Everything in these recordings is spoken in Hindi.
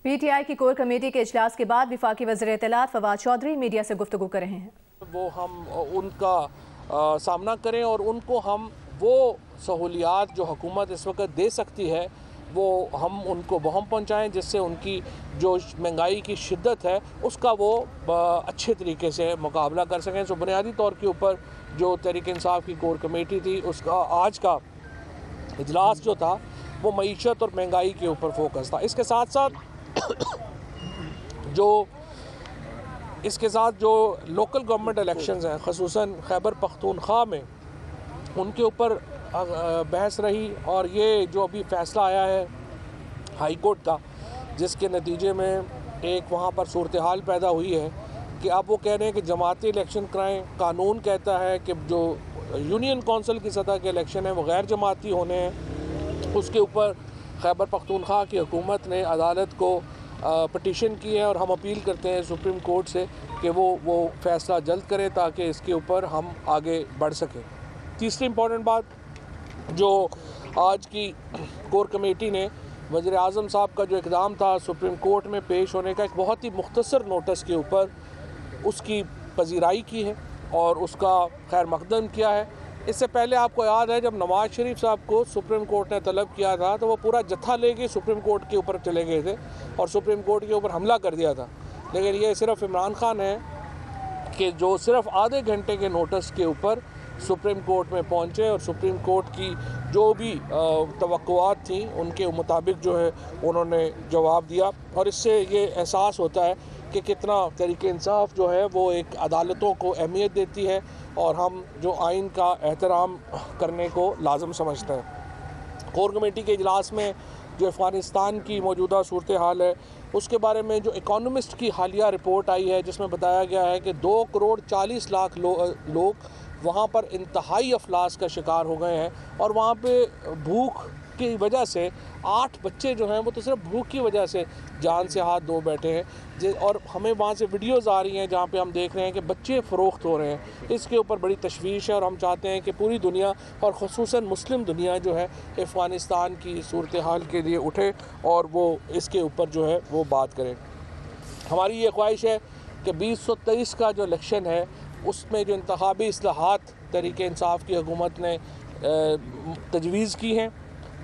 PTI की कोर कमेटी के इजलास के बाद वफाकी वज़ीर इत्तलात फवाद चौधरी मीडिया से गुफ्तगू कर रहे हैं। वो हम उनका सामना करें और उनको हम वो सहूलियात जो हुकूमत इस वक्त दे सकती है वो हम उनको बहम पहुँचाएँ, जिससे उनकी जो महंगाई की शिद्दत है उसका वो अच्छे तरीके से मुकाबला कर सकें। सो बुनियादी तौर के ऊपर जो तहरीक इंसाफ की कोर कमेटी थी उसका आज का इजलास जो था वो मईशत और महंगाई के ऊपर फोकस था। इसके साथ साथ जो लोकल गवर्नमेंट इलेक्शंस हैं, ख़ुसूसन खैबर पख्तूनख्वा में, उनके ऊपर बहस रही। और ये जो अभी फ़ैसला आया है हाई कोर्ट का, जिसके नतीजे में एक वहाँ पर सूरत हाल पैदा हुई है कि अब वो कह रहे हैं कि जमाती इलेक्शन कराएं। कानून कहता है कि जो यूनियन कौंसिल की सतह के इलेक्शन हैं वो गैर जमाती होने हैं। उसके ऊपर खैबर पख्तूनख्वा की हुकूमत ने अदालत को पटिशन की है और हम अपील करते हैं सुप्रीम कोर्ट से कि वो फ़ैसला जल्द करे ताकि इसके ऊपर हम आगे बढ़ सकें। तीसरी इम्पॉर्टेंट बात, जो आज की कोर कमेटी ने वज़ीर आज़म साहब का जो इक़दाम था सुप्रीम कोर्ट में पेश होने का, एक बहुत ही मुख्तसर नोटिस के ऊपर उसकी पजीराई की है और उसका खैर मकदम किया है। इससे पहले आपको याद है जब नवाज़ शरीफ साहब को सुप्रीम कोर्ट ने तलब किया था तो वो पूरा जत्था लेके सुप्रीम कोर्ट के ऊपर चले गए थे और सुप्रीम कोर्ट के ऊपर हमला कर दिया था। लेकिन ये सिर्फ इमरान खान है कि जो सिर्फ आधे घंटे के नोटिस के ऊपर सुप्रीम कोर्ट में पहुंचे और सुप्रीम कोर्ट की जो भी तवक्कुआत थी उनके मुताबिक जो है उन्होंने जवाब दिया। और इससे ये एहसास होता है कि कितना तहरीक इंसाफ जो है वो एक अदालतों को अहमियत देती है और हम जो आइन का एहतराम करने को लाजम समझते हैं। कोर कमेटी के इजलास में जो अफ़गानिस्तान की मौजूदा सूरत हाल है उसके बारे में जो इकोनॉमिस्ट की हालिया रिपोर्ट आई है, जिसमें बताया गया है कि 2 करोड़ 40 लाख लोग वहाँ पर इंतहाई अफलास का शिकार हो गए हैं और वहाँ पे भूख की वजह से 8 बच्चे जो हैं वो तो सिर्फ भूख की वजह से जान से हाथ धो बैठे हैं। और हमें वहाँ से वीडियोज़ आ रही हैं जहाँ पे हम देख रहे हैं कि बच्चे फ़रोख्त हो रहे हैं। इसके ऊपर बड़ी तशवीश है और हम चाहते हैं कि पूरी दुनिया और ख़ुसूसन मुस्लिम दुनिया जो है अफ़गानिस्तान की सूरत हाल के लिए उठे और वो इसके ऊपर जो है वो बात करें। हमारी ये ख्वाहिश है कि 2023 का जो इलेक्शन है उसमें जो इंतखाबी इस्लाहात तहरीक इंसाफ की हुकूमत ने तजवीज़ की हैं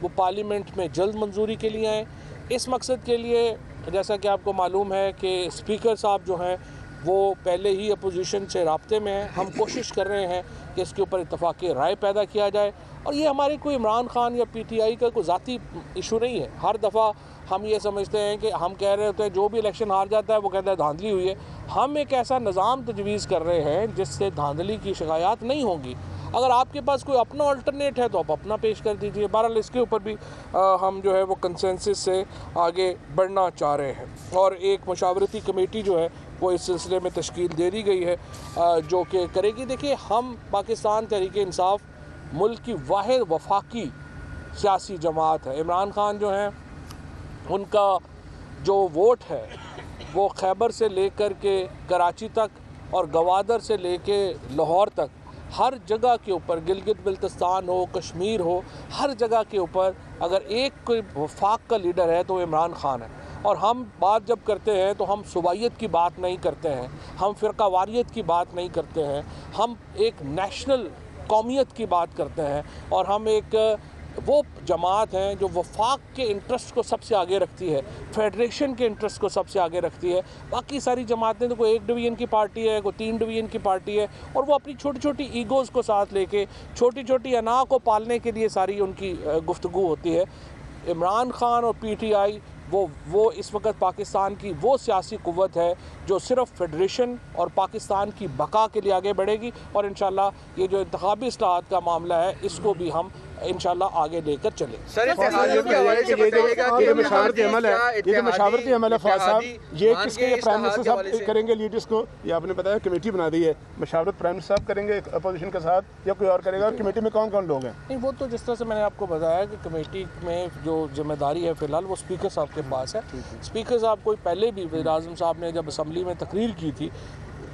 वो पार्लियामेंट में जल्द मंजूरी के लिए आएँ। इस मकसद के लिए जैसा कि आपको मालूम है कि स्पीकर साहब जो हैं वो पहले ही अपोजिशन से राब्ते में हैं। हम कोशिश कर रहे हैं कि इसके ऊपर इत्तफाक़ी राय पैदा किया जाए और ये हमारे कोई इमरान खान या PTI का कोई ज़ाती इशू नहीं है। हर दफ़ा हम ये समझते हैं कि हम कह रहे होते हैं जो भी इलेक्शन हार जाता है वो कहता है धांधली हुई है। हम एक ऐसा निज़ाम तजवीज़ कर रहे हैं जिससे धांधली की शिकायत नहीं होंगी। अगर आपके पास कोई अपना अल्टरनेट है तो आप अपना पेश कर दीजिए। बहरहाल इसके ऊपर भी हम जो है वो कंसेंसस से आगे बढ़ना चाह रहे हैं और एक मशावरती कमेटी जो है वो इस सिलसिले में तश्कील दे दी गई है जो कि करेगी। देखिए, हम पाकिस्तान तहरीक इंसाफ मुल्क की वाहिद वफाकी सियासी जमात है। इमरान खान जो हैं उनका जो वोट है वो खैबर से लेकर के कराची तक और गवादर से लेके लाहौर तक हर जगह के ऊपर, गिलगित बिल्तिस्तान हो, कश्मीर हो, हर जगह के ऊपर अगर एक कोई वफाक का लीडर है तो इमरान खान है। और हम बात जब करते हैं तो हम सूबाइयत की बात नहीं करते हैं, हम फ़िरक़ावारियत की बात नहीं करते हैं, हम एक नेशनल कौमियत की बात करते हैं और हम एक वो जमात हैं जो वफाक के इंटरेस्ट को सबसे आगे रखती है, फेडरेशन के इंटरेस्ट को सबसे आगे रखती है। बाकी सारी जमातें तो कोई 1 डिवीज़न की पार्टी है, कोई 3 डिवीज़न की पार्टी है और वो अपनी छोटी छोटी ईगोज़ को साथ लेके छोटी छोटी अना को पालने के लिए सारी उनकी गुफ्तगू होती है। इमरान खान और PTI वो इस वक्त पाकिस्तान की वो सियासी क़ुव्वत है जो सिर्फ फेडरेशन और पाकिस्तान की बका के लिए आगे बढ़ेगी और इंशाल्लाह ये जो इंतखाबी इस्लाहात का मामला है इसको भी हम इंशाल्लाह आगे लेकर चले। सर, ये मशावरती अमल है, ये जो मशावरती अमल है फवाद साहब, ये किसके प्राइम मिनिस्टर साहब करेंगे लीड इसको? ये आपने बताया कमेटी बना दी है, मशावरत प्राइम मिनिस्टर साहब करेंगे अपोजिशन के साथ या कोई और करेगा? और कमेटी में कौन कौन लोग हैं? नहीं, वो तो जिस तरह से मैंने आपको बताया कि कमेटी में जो जिम्मेदारी है फ़िलहाल वो स्पीकर साहब के पास है। स्पीकर साहब को पहले भी वज़ीर आज़म साहब ने जब असम्बली में तकरीर की थी,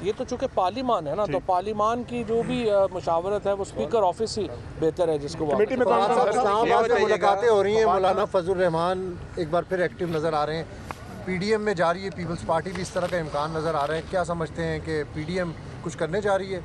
ये तो चूँकि पार्लिमान है ना, तो पार्लिमान की जो भी मशावरत है वो स्पीकर ऑफिस ही बेहतर है जिसको कमेटी में मुलाकातें हो रही हैं। मौलाना फजल रहमान एक बार फिर एक्टिव नज़र आ रहे हैं। PDM में जा रही है, पीपल्स पार्टी भी इस तरह का इम्कान नज़र आ रहा है, क्या समझते हैं कि PDM कुछ करने जा रही है?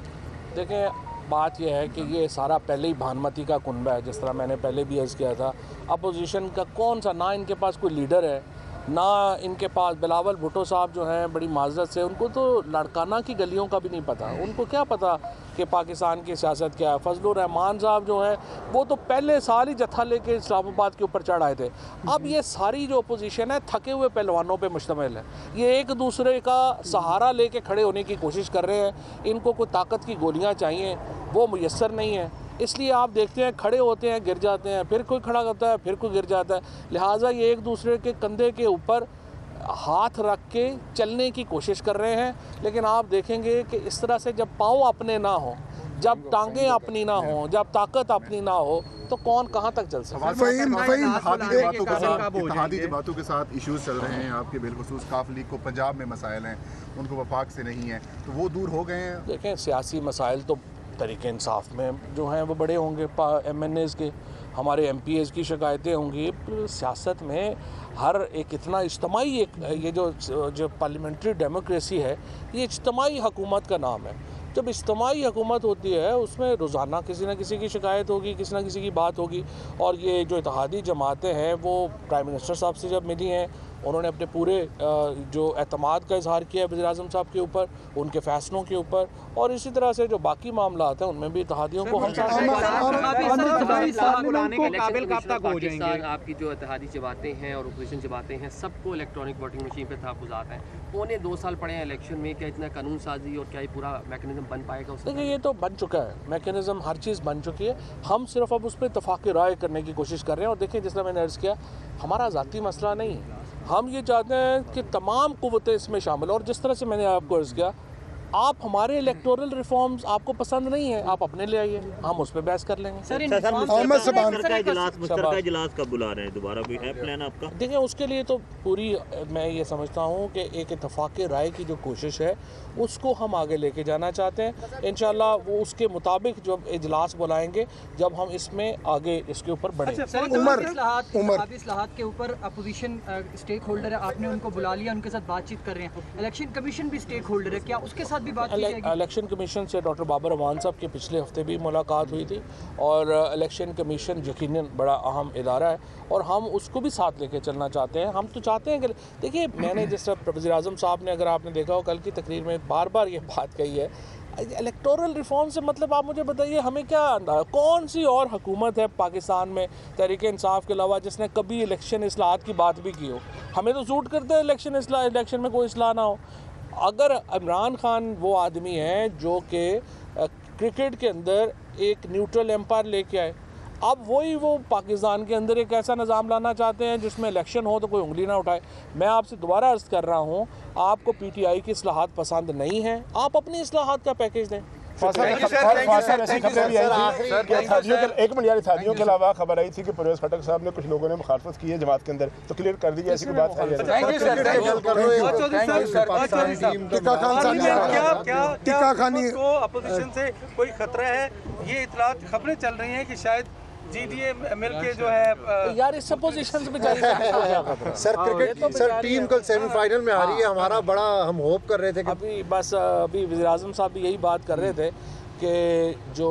देखें, बात यह है कि ये सारा पहले ही भानुमति का कुनबा है, जिस तरह मैंने पहले भी अर्ज़ किया था। अपोजिशन का कौन सा, ना इनके पास कोई लीडर है, ना इनके पास बिलावल भुट्टो साहब जो हैं, बड़ी माजरत से उनको तो लड़काना की गलियों का भी नहीं पता। उनको क्या पता कि पाकिस्तान की सियासत क्या है। फजलुर रहमान साहब जो हैं वो तो पहले साल ही जत्था लेके इस्लामाबाद के ऊपर चढ़ आए थे। अब ये सारी जो अपोजिशन है थके हुए पहलवानों पे मुश्तमिल है। ये एक दूसरे का सहारा लेके खड़े होने की कोशिश कर रहे हैं। इनको कोई ताकत की गोलियाँ चाहिए, वो मुयस्सर नहीं है। इसलिए आप देखते हैं खड़े होते हैं, गिर जाते हैं, फिर कोई खड़ा करता है, फिर कोई गिर जाता है। लिहाजा ये एक दूसरे के कंधे के ऊपर हाथ रख के चलने की कोशिश कर रहे हैं। लेकिन आप देखेंगे कि इस तरह से जब पाँव अपने ना हो, जब टांगें अपनी ना हो, जब ताकत अपनी ना हो, तो कौन कहाँ तक चल सकता है। इत्तेहादी जमातों के साथ इश्यूज चल रहे हैं आपके, बिलखुसूस काफ लीग को पंजाब में मसाइल हैं, उनको वफाक से नहीं है, तो वो दूर हो गए हैं। देखें, सियासी मसाइल तो तरीके इंसाफ में जो हैं वो बड़े होंगे, MNAs के, हमारे MPAs की शिकायतें होंगी। सियासत में हर एक इतना इज्तिमाई ये जो पार्लियामेंट्री डेमोक्रेसी है, ये इज्तिमाई हुकूमत का नाम है। जब इज्तिमाई हुकूमत होती है उसमें रोज़ाना किसी न किसी की शिकायत होगी, किसी न किसी की बात होगी। और ये जो इत्तेहादी जमातें हैं वो प्राइम मिनिस्टर साहब से जब मिली हैं, उन्होंने अपने पूरे जो एतमाद का इजहार किया है वज़ीर-ए-आज़म साहब के ऊपर, उनके फ़ैसलों के ऊपर, और इसी तरह से जो बाकी मामला हैं उनमें भी इत्तेहादियों को हम आपकी जो इत्तेहादी जमातें हैं और अपोजिशन जमातें हैं, सबको इलेक्ट्रॉनिक वोटिंग मशीन पर तहफ़्फ़ुज़ात हैं। पौने 2 साल पड़े हैं इलेक्शन में, क्या इतना कानून साजी और क्या ये पूरा मैकेनिज्म बन पाएगा? देखिए, ये तो बन चुका है मैकेनिज़्म, हर चीज़ बन चुकी है। हम सिर्फ अब उस पर इत्तफ़ाक़ राय करने की कोशिश कर रहे हैं। और देखिए, जिस तरह मैंने अर्ज़ किया, हमारा ज़ाती मसला नहीं है। हम ये चाहते हैं कि तमाम कुव्वतें इसमें शामिल। और जिस तरह से मैंने आपको अर्ज़ किया, आप हमारे इलेक्टोरल रिफॉर्म्स आपको पसंद नहीं है, आप अपने ले आइए, हम उस पर बहस कर लेंगे। इजलास कब बुला रहे हैं दोबारा, कोई है प्लान आपका? देखिए, उसके लिए तो पूरी मैं ये समझता हूँ कि एक इत्तफ़ाक़ राय की जो कोशिश है उसको हम आगे लेके जाना चाहते हैं। इंशाल्लाह वो उसके मुताबिक जब इजलास बुलाएंगे, जब हम इसमें आगे इसके ऊपर बढ़ेंगे। इस्लाहात के ऊपर अपोजिशन स्टेक होल्डर है, आपने उनको बुला लिया, उनके साथ बातचीत कर रहे हैं। इलेक्शन कमीशन भी स्टेक होल्डर है, क्या उसके साथ भी बात की जाएगी? इलेक्शन कमीशन से डॉक्टर बाबर अवान साहब के पिछले हफ्ते भी मुलाकात हुई थी। और इलेक्शन कमीशन यकीनन बड़ा अहम इदारा है और हम उसको भी साथ लेके चलना चाहते हैं। हम तो चाहते हैं कि देखिए, मैंने जिस वज़ीर-ए-आज़म साहब ने, अगर आपने देखा हो कल की तकरीर में, बार बार ये बात कही है, इलेक्टोरल रिफॉर्म से मतलब आप मुझे बताइए हमें क्या अंदाज़ा, कौन सी और हुकूमत है पाकिस्तान में तहरीक इंसाफ के अलावा जिसने कभी इलेक्शन इस्लाहात की बात भी की हो? हमें तो सूट करते हैं इलेक्शन में कोई इस्लाह ना हो। अगर इमरान खान वो आदमी है जो कि क्रिकेट के अंदर एक न्यूट्रल एम्पायर लेके आए, अब वो पाकिस्तान के अंदर एक ऐसा निज़ाम लाना चाहते हैं जिसमें इलेक्शन हो तो कोई उंगली ना उठाए। मैं आपसे दोबारा अर्ज़ कर रहा हूँ, आपको PTI की इस्लाहात पसंद नहीं है, आप अपनी इस्लाहात का पैकेज दें। एक मिनट यार, इत्तेहादियों के अलावा खबर आई थी कि परवेज़ खटक साहब ने कुछ लोगों ने मुखालफत की है जमात के अंदर, तो क्लियर कर दीजिए, ऐसी कोई बात है? टिक्का खानी को अपोजिशन से कोई खतरा है? ये इतलात खबरें चल रही हैं कि शायद GDA मिलके जो है यार इस पोजीशन में सर क्रिकेट सर टीम कल सेमीफाइनल में आ रही है, हमारा बड़ा हम होप कर रहे थे कि अभी वज़ीर-ए-आज़म साहब भी यही बात कर रहे थे कि जो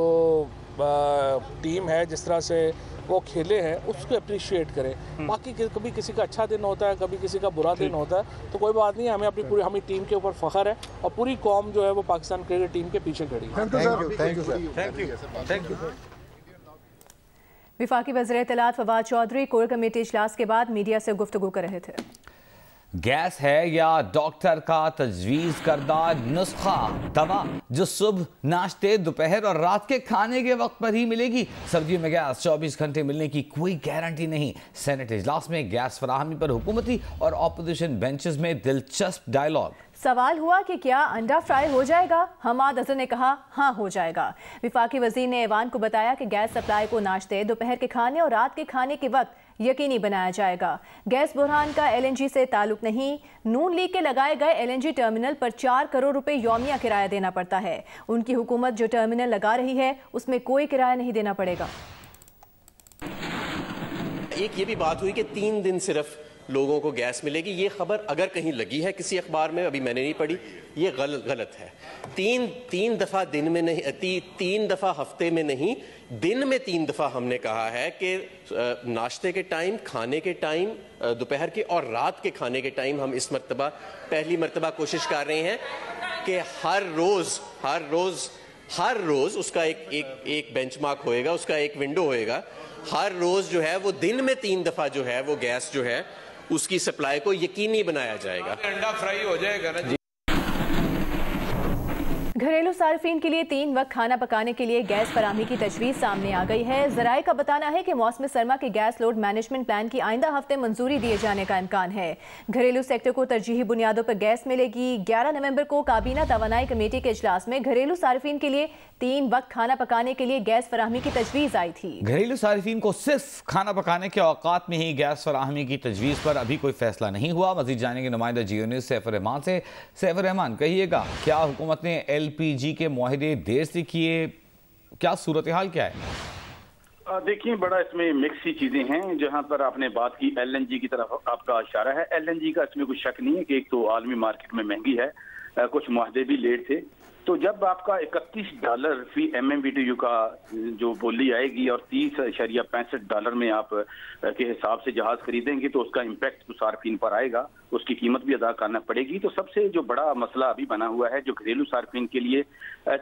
टीम है जिस तरह से वो खेले हैं उसको अप्रिशिएट करें। बाकी कभी किसी का अच्छा दिन होता है, कभी किसी का बुरा दिन होता है, तो कोई बात नहीं है। हमें अपनी हमारी टीम के ऊपर फ़ख्र है और पूरी कौम जो है वो पाकिस्तान क्रिकेट टीम के पीछे खड़ी है। Thank you. विफाकी वज़ीर इत्तलात फवाद चौधरी कोर कमेटी इजलास के बाद मीडिया से गुफ्तगू कर रहे थे। गैस है या डॉक्टर का तजवीज़ करदा नुस्खा दवा जो सुबह, नाश्ते, दोपहर और रात के खाने के वक्त पर ही मिलेगी? सर्दियों में गैस 24 घंटे मिलने की कोई गारंटी नहीं। सेनेट इजलास में गैस फराहमी पर हुकूमती और अपोजिशन बेंचेस में दिलचस्प डायलॉग। सवाल हुआ कि क्या अंडा फ्राई हो जाएगा? हमाद अजहर ने कहा हाँ हो जाएगा। विफाकी वजीर ने ऐवान को बताया कि गैस सप्लाई को नाश्ते, दोपहर के खाने और रात के खाने के वक्त यकीनी बनाया जाएगा। गैस बुरहान का LNG से ताल्लुक नहीं। नून लीग के लगाए गए LNG टर्मिनल पर 4 करोड़ रुपए यौमिया किराया देना पड़ता है। उनकी हुकूमत जो टर्मिनल लगा रही है उसमें कोई किराया नहीं देना पड़ेगा। एक ये भी बात हुई कि 3 दिन सिर्फ लोगों को गैस मिलेगी। ये खबर अगर कहीं लगी है किसी अखबार में, अभी मैंने नहीं पढ़ी, ये गलत है। तीन दफ़ा दिन में नहीं, तीन दफ़ा हफ्ते में नहीं, दिन में 3 दफ़ा हमने कहा है कि नाश्ते के टाइम, खाने के टाइम, दोपहर के और रात के खाने के टाइम हम इस मरतबा पहली मरतबा कोशिश कर रहे हैं कि हर रोज़ उसका एक बेंचमार्क होएगा, उसका एक विंडो होएगा। हर रोज़ जो है वो दिन में 3 दफ़ा जो है वो गैस जो है उसकी सप्लाई को यकीनी बनाया जाएगा। अंडा फ्राई हो जाएगा ना। घरेलू सार्फिन के लिए 3 वक्त खाना पकाने के लिए गैस फराहमी की तजवीज़ सामने आ गई है। ज़राए का बताना है कि मौसम सरमा के गैस लोड मैनेजमेंट प्लान की आइंदा हफ्ते मंजूरी दिए जाने का इम्कान है। घरेलू सेक्टर को तरजीही बुनियादों पर गैस मिलेगी। 11 नवंबर को काबीना तवानाई कमेटी के इजलास में घरेलू सार्फिन के लिए 3 वक्त खाना पकाने के लिए गैस फराहमी की तजवीज़ आई थी। घरेलू सार्फिन को सिर्फ खाना पकाने के औकात में ही गैस फराहमी की तजवीज़ पर अभी कोई फैसला नहीं हुआ। मज़ीद जानेंगे नुमाइंदा जियो न्यूज़ सैफुर रहमान से। सैफुर रहमान, कहिएगा, क्या हुकूमत ने LPG के मुआहदे देर से किए, क्या सूरत हाल क्या है? देखिए, बड़ा इसमें मिक्स ही चीजें हैं। जहां पर आपने बात की LNG की तरफ आपका इशारा है, LNG का इसमें कुछ शक नहीं है कि एक तो आलमी मार्केट में महंगी है, कुछ मुआहदे भी लेट थे। तो जब आपका $31 फी MMBTU का जो बोली आएगी और $30.65 में आप के हिसाब से जहाज खरीदेंगे तो उसका इम्पैक्ट तो सार्फिन पर आएगा, उसकी कीमत भी अदा करना पड़ेगी। तो सबसे जो बड़ा मसला अभी बना हुआ है, जो घरेलू सार्फिन के लिए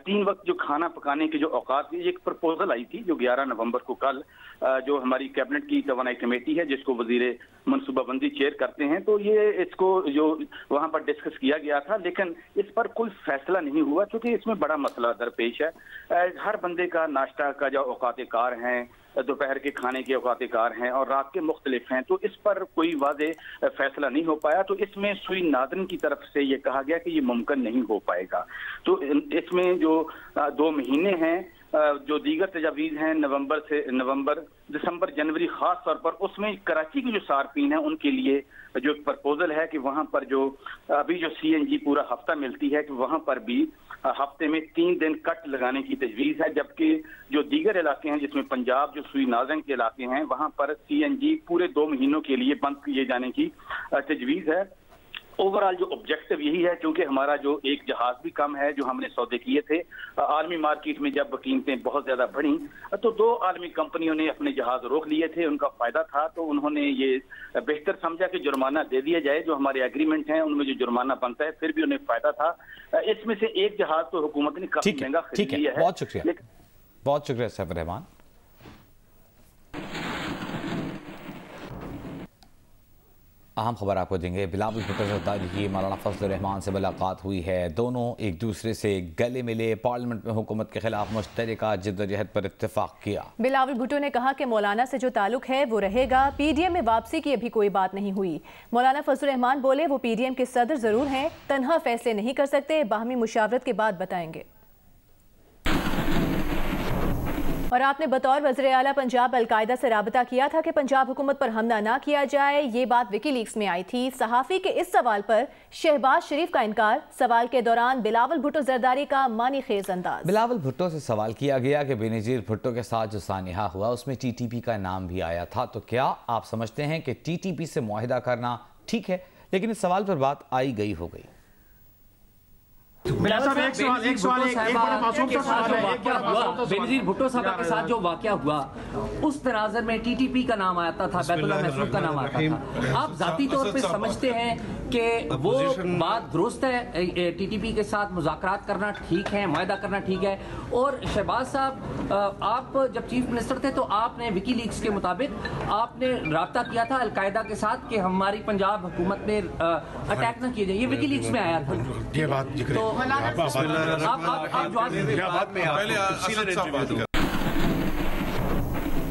3 वक्त जो खाना पकाने के जो औकात की एक प्रपोजल आई थी जो 11 नवंबर को कल जो हमारी कैबिनेट की तवानाई कमेटी है जिसको वजीर मनसूबाबंदी चेयर करते हैं, तो ये इसको जो वहां पर डिस्कस किया गया था, लेकिन इस पर कोई फैसला नहीं हुआ क्योंकि इसमें बड़ा मसला दरपेश है। हर बंदे का नाश्ता का जो औकात कार हैं, दोपहर के खाने के औकात कार हैं और रात के मुख्तलिफ हैं, तो इस पर कोई वाज़ेह फैसला नहीं हो पाया। तो इसमें सुई नादन की तरफ से ये कहा गया कि ये मुमकिन नहीं हो पाएगा। तो इसमें जो 2 महीने हैं जो दीगर तजावीज़ हैं नवंबर, दिसंबर, जनवरी, खास तौर पर उसमें कराची की जो सार्फिन है उनके लिए जो एक प्रपोजल है कि वहां पर जो अभी जो CNG पूरा हफ्ता मिलती है कि वहां पर भी हफ्ते में 3 दिन कट लगाने की तजवीज़ है, जबकि जो दीगर इलाके हैं जिसमें पंजाब जो सुई नाज़न के इलाके हैं वहां पर CNG पूरे 2 महीनों के लिए बंद किए जाने की तजवीज़ है। ओवरऑल जो ऑब्जेक्टिव यही है, क्योंकि हमारा जो एक जहाज भी कम है, जो हमने सौदे किए थे आलमी मार्केट में जब कीमतें बहुत ज्यादा बढ़ी तो 2 आलमी कंपनियों ने अपने जहाज रोक लिए थे, उनका फायदा था, तो उन्होंने ये बेहतर समझा कि जुर्माना दे दिया जाए। जो हमारे एग्रीमेंट हैं उनमें जो जुर्माना बनता है फिर भी उन्हें फायदा था। इसमें से एक जहाज तो हुकूमत ने काफी महंगा खरीद लिया है। बहुत शुक्रिया सैफुर रहमान। अहम खबर आपको देंगे। बिलावल भुट्टो जरदारी की मौलाना फजल रहमान से मुलाकात हुई है। दोनों एक दूसरे से गले मिले, पार्लियामेंट में हुकूमत के खिलाफ मुश्तरका जिद्दोजहद पर इत्तेफाक किया। बिलावल भुट्टो ने कहा कि मौलाना से जो ताल्लुक है वो रहेगा। PDM में वापसी की अभी कोई बात नहीं हुई। मौलाना फजल रहमान बोले वो PDM के सदर जरूर हैं, तन्हा फैसले नहीं कर सकते, बाहमी मुशावरत के बाद बताएंगे। और आपने बतौर वज़ीर आला पंजाब अलकायदा से राबता किया था कि पंजाब हुकूमत पर हमला ना किया जाए। ये बात विकीलीक्स में आई थी। सहाफ़ी के इस सवाल पर शहबाज शरीफ का इनकार। सवाल के दौरान बिलावल भुट्टो जरदारी का मानी खेज अंदाज। बिलावल भुट्टो से सवाल किया गया कि बेनज़ीर भुट्टो के साथ जो सानिहा हुआ उसमें TTP का नाम भी आया था, तो क्या आप समझते हैं कि TTP से मुआहिदा करना ठीक है? लेकिन इस सवाल पर बात आई गई हो गई। बेनज़ीर भुट्टो साहब के साथ जो वाकया हुआ उस तनाज़र में TTP का नाम आता था, बैतुल्लाह महसूब का नाम आता था। आप जाती तौर पे समझते हैं कि वो बात दुरुस्त है, TTP के साथ मुज़ाकरात करना ठीक है, मुआहदा करना ठीक है? और शहबाज साहब, आप जब चीफ मिनिस्टर थे तो आपने विकीलीक्स के मुताबिक आपने राब्ता किया था अलकायदा के साथ कि हमारी पंजाब हुकूमत में अटैक ना किया जाए, ये विकीलीक्स में आया था। ये बात तो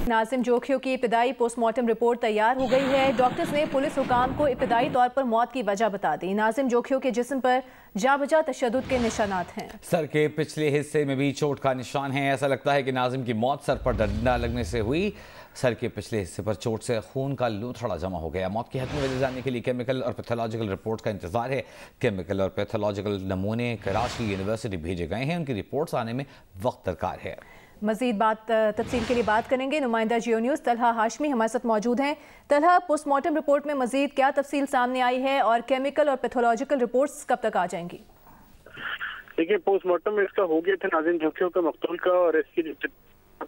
नाजिम जोखियों की इब्तिदाई पोस्टमार्टम रिपोर्ट तैयार हो गई है। डॉक्टर्स ने पुलिस हुकाम को इब्तिदाई तौर पर मौत की वजह बता दी। नाजिम जोखियों के जिस्म पर जाबजा तशद्दुद के निशानात हैं। सर के पिछले हिस्से में भी चोट का निशान है। ऐसा लगता है कि नाजिम की मौत सर पर डंडा लगने से हुई। सर के पिछले हिस्से पर चोट से खून का लूथड़ा जमा हो गया। मौत की हद में वजह जानने के लिए केमिकल और पैथोलॉजिकल रिपोर्ट का इंतजार है। केमिकल और पैथोलॉजिकल नमूने कराची यूनिवर्सिटी भेजे गए हैं, उनकी रिपोर्ट्स आने में वक्त दरकार है। मजीद तफसील के लिए बात करेंगे। नुमाइंदा जियो न्यूज़ तलहा हाशमी हमारे साथ मौजूद हैं। तलहा, पोस्टमार्टम रिपोर्ट में मजीद क्या तफसील सामने आई है और केमिकल और पैथोलॉजिकल रिपोर्ट्स कब तक आ जाएंगी? देखिए, पोस्टमार्टम इसका हो गया था नाज़रीन जोखियों का मकतूल का, और इसकी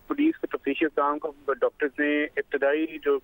पुलिस के तफ्तीशी काम को डॉक्टर्स ने इब्तदाई जो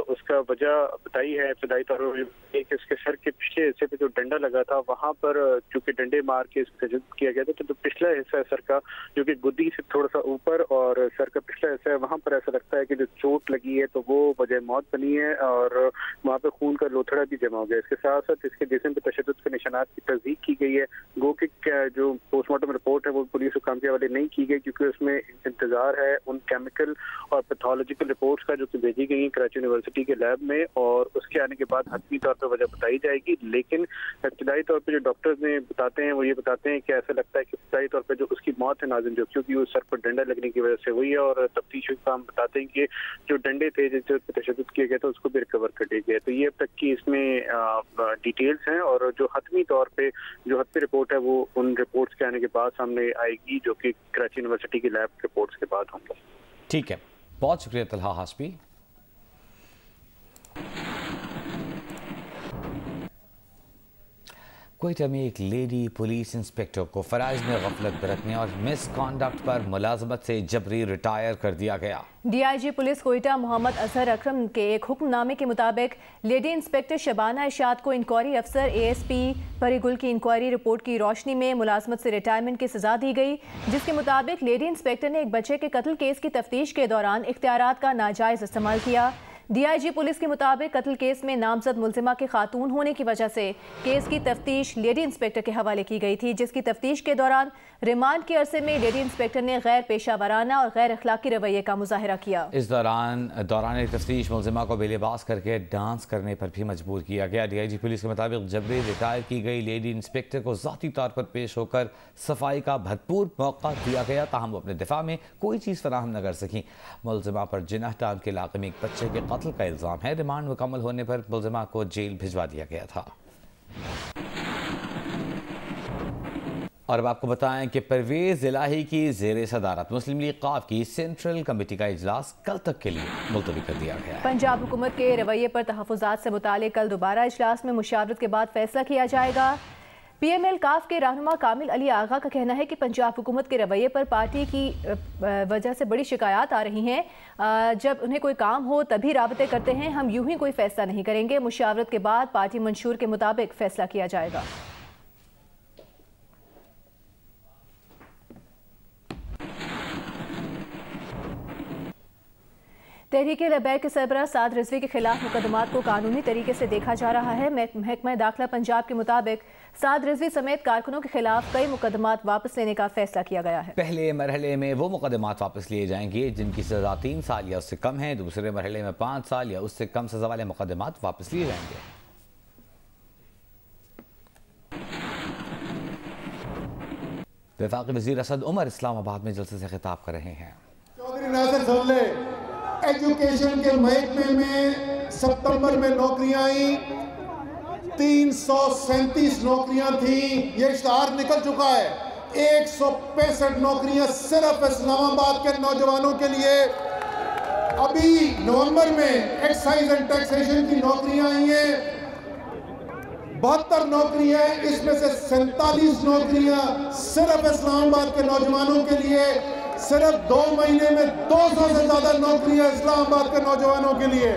उसका वजह बताई है, इब्तदाई तौर पर इसके सर के पिछले हिस्से पे जो डंडा लगा था वहाँ पर चूंकि डंडे मार के इसको तजद किया गया था, तो जो पिछला हिस्सा है सर का जो कि गुद्दी से थोड़ा सा ऊपर और सर का पिछला हिस्सा है, वहाँ पर ऐसा लगता है कि जो चोट लगी है तो वो वजह मौत बनी है और वहाँ पे खून का लोथड़ा भी जमा हो गया। इसके साथ साथ इसके जिस्म पे तशद्दुद के निशानात की तस्दीक की गई है। गो कि जो पोस्टमार्टम रिपोर्ट है वो पुलिस हुकाम के हवाले नहीं की गई क्योंकि उसमें इंतजार है उन केमिकल और पैथोलॉजिकल रिपोर्ट्स का जो कि भेजी गई है कराची यूनिवर्सिटी के लैब में, और उसके आने के बाद हतमी तौर पर वजह बताई जाएगी। लेकिन इब्तदाई तौर पर जो डॉक्टर्स ने बताते हैं वो ये बताते हैं कि ऐसा लगता है कि इब्तदाई तौर पर जो उसकी मौत है नाज़रीन जो क्योंकि वो सर पर डंडा लगने की वजह से हुई है, और तफ्तीश हुकाम बताते हैं कि जो डंडे थे जिस पर तशद्दुद किया गया था उसको भी रिकवर कर लिया गया। तो ये अब तक की इसमें डिटेल्स हैं, और जो हतमी तौर पर जो हतमी रिपोर्ट है वो उन रिपोर्ट्स के आने के बाद सामने आएगी जो कि कराची यूनिवर्सिटी की लैब रिपोर्ट्स के बाद होंगे। ठीक है, बहुत शुक्रिया तलहा हाशमी। क्वेटा में एक लेडी पुलिस इंस्पेक्टर को फराइज में गफलत बरतने और मिसकॉन्डक्ट पर मुलाजमत से जबरी रिटायर कर दिया गया। डीआईजी पुलिस क्वेटा मोहम्मद अजहर अकरम के एक हुक्मनामे के मुताबिक लेडी इंस्पेक्टर शबाना इरशाद को इंक्वायरी अफसर एएसपी परिगुल की इंक्वायरी रिपोर्ट की रोशनी में मुलाजमत से रिटायरमेंट की सजा दी गई, जिसके मुताबिक लेडी इंस्पेक्टर ने एक बच्चे के कत्ल केस की तफ्तीश के दौरान इख्तियारात का नाजायज इस्तेमाल किया। डीआईजी पुलिस के मुताबिक कत्ल केस में नामजद मुलजिमा के खातून होने की वजह से केस की तफ्तीश लेडी इंस्पेक्टर के हवाले की गई थी, जिसकी तफ्तीश के दौरान रिमांड के अरसे में लेडी इंस्पेक्टर ने गैर पेशा वाराना और गैर अखलाकी रवैये का मुजाहरा किया। इस दौरान तफ्तीश मुलजिमा को बेलिबास करके डांस करने पर भी मजबूर किया गया। डीआईजी पुलिस के मुताबिक जबरी रिटायर की गई लेडी इंस्पेक्टर को ज़ाती तौर पर पेश होकर सफाई का भरपूर मौका दिया गया, ताहम वो अपने दिफा में कोई चीज़ फराहम न कर सकी। मुलजिमा पर जिन्ना टाउन के इलाके में एक बच्चे के कत्ल का इल्ज़ाम है। रिमांड मुकम्मल होने पर मुलजिमा को जेल भिजवा दिया गया था। और अब आपको बताएं कि परवेज इलाही की ज़ेरे सदारत मुस्लिम लीग क़ाफ की सेंट्रल कमेटी का इजलास कल तक के लिए मुलतवी कर दिया गया है। पंजाब हुकूमत के रवैये पर तहफ़्फ़ुज़ात से मुतालिक कल दोबारा इजलास में मुशावरत के बाद फैसला किया जाएगा। पीएमएल काफ के रहनुमा कामिल अली आगा का कहना है कि पंजाब हुकूमत के रवैये पर पार्टी की वजह से बड़ी शिकायत आ रही हैं। जब उन्हें कोई काम हो तभी राबते करते हैं, हम यूं ही कोई फैसला नहीं करेंगे। मुशावरत के बाद पार्टी मंशूर के मुताबिक फैसला किया जाएगा। तहरीक लबैक के सरबराह साद रिजवी के खिलाफ मुकदमात को कानूनी तरीके से देखा जा रहा है। महकमा दाखिला पंजाब के मुताबिक साद रिजवी समेत कारकुनों के खिलाफ कई मुकदमात वापस लेने का फैसला किया गया है। पहले मरहले में वो मुकदमात वापस लिए जाएंगे जिनकी सजा 3 साल या उससे कम है। दूसरे मरहले में 5 साल या उससे कम सजा वाले मुकदमात वापस लिए जाएंगे। वफाकी वज़ीर असद उमर इस्लामाबाद में जलसे से खिताब कर रहे हैं। एजुकेशन के महकमे में सितंबर में नौकरियां आई, 337 नौकरियां थी, ये इश्तहार निकल चुका है। 165 नौकरियां सिर्फ इस्लामाबाद के नौजवानों के लिए। अभी नवंबर में एक्साइज एंड टैक्सेशन की नौकरियां आई हैं, 72 नौकरियां, इसमें से 47 नौकरियां सिर्फ इस्लामाबाद के नौजवानों के लिए। सिर्फ 2 महीने में 200 से ज्यादा नौकरियां इस्लामाबाद के नौजवानों के लिए।